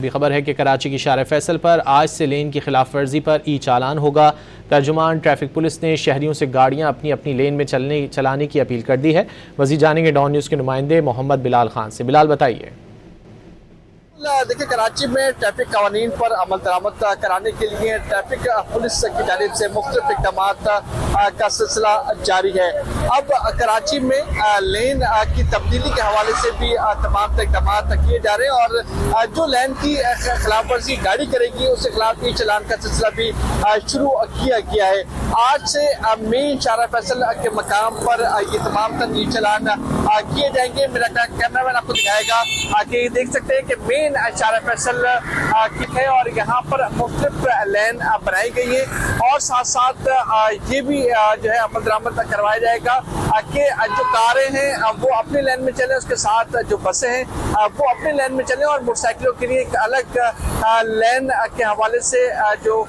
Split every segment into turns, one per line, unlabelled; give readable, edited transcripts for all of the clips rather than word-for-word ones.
بھی خبر ہے کہ کراچی کی شارع فیصل پر آج سے لین کی خلاف ورزی پر ای چالان ہوگا۔ ترجمان ٹریفک پولیس نے شہریوں سے گاڑیاں اپنی اپنی لین میں چلانے کی اپیل کر دی ہے۔ مزید جانیں گے ڈان نیوز کے نمائندے محمد بلال خان سے۔ بلال بتائیے۔
دیکھیں، کراچی میں ٹریفک قوانین پر عمل درآمد کرانے کے لیے ٹریفک پولیس کی جانب سے مختلف اقدامات کا سلسلہ جاری ہے۔ اب کراچی میں لین کی تبدیلی کے حوالے سے بھی تمام اقدامات کیے جا رہے ہیں اور جو لین کی خلاف ورزی گاڑی کرے گی اس کے خلاف ای چلان کا سلسلہ بھی شروع کیا گیا ہے۔ آج سے مین شارع فیصل کے مقام پر یہ تمام ای چلان کیے جائیں گے۔ میرا کیمرہ مین آپ کو دکھائے گا کہ دیکھ سکتے ہیں کہ مین شارع فیصل کی ہے اور یہاں پر مختلف لین بنائی گئی ہے اور ساتھ ساتھ یہ بھی جو ہے عمل درآمد کروایا جائے گا کہ جو کاریں ہیں وہ اپنے لین میں چلیں، اس کے ساتھ جو بسیں ہیں وہ اپنے لین میں چلیں اور موٹر سائیکلوں کے لیے ایک الگ لین کے حوالے سے جو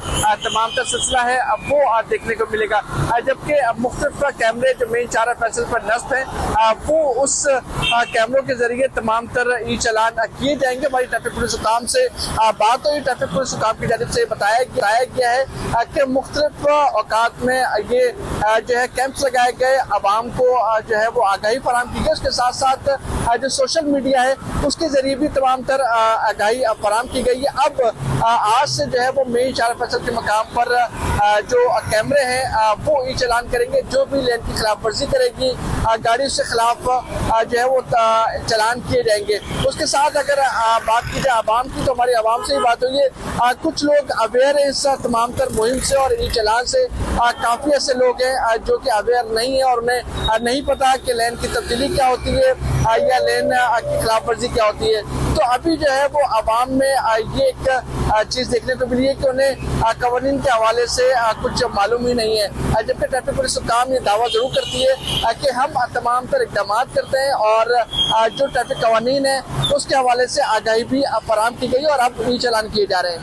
تمام تر سلسلہ ہے وہ دیکھنے کو ملے گا، جبکہ مختلف کیمرے جو مین شارع فیصل پر نصب ہیں وہ اس کیمروں کے ذریعے تمام تر ای چلان کیے جائیں گے۔ ہماری ٹریفک پولیس حکام سے بات ہوئی، ٹریفک پولیس حکام کی جانب سے بتایا گیا ہے کہ مختلف اوقات میں یہ جو ہے کیمپس لگائے گئے، عوام کو جو ہے وہ آگاہی فراہم کی گئی، اس کے ساتھ ساتھ جو سوشل میڈیا ہے اس کے ذریعے بھی تمام تر آگاہی فراہم کی گئی ہے۔ اب آج سے جو ہے وہ مین شارع فیصل کے مقام پر جو کیمرے ہیں وہ ای چلان کریں گے، جو بھی لین کی خلاف ورزی کرے گی گاڑی اس کے خلاف جو ہے وہ چلان کیے جائیں گے۔ اس کے ساتھ اگر بات کی جائے عوام کی تو ہماری عوام سے ہی بات ہوئی ہے، کچھ لوگ اویئر ہیں اس تمام تر مہم سے اور ای چلان سے، کافی ایسے لوگ ہیں جو کہ اویئر نہیں ہیں اور انہیں نہیں پتا کہ لین کی تبدیلی کیا ہوتی ہے یا لین کی خلاف ورزی کیا ہوتی ہے۔ تو ابھی جو ہے وہ عوام میں یہ ایک چیز دیکھنے کو ملی ہے کہ انہیں قوانین کے حوالے سے کچھ معلوم ہی نہیں ہے، جبکہ ٹریفک پولیس حکام یہ دعویٰ ضرور کرتی ہے کہ ہم تمام تر اقدامات کرتے ہیں اور جو ٹریفک قوانین ہیں اس کے حوالے سے آگاہی بھی فراہم کی گئی اور اب ای چلان کیے جا رہے ہیں۔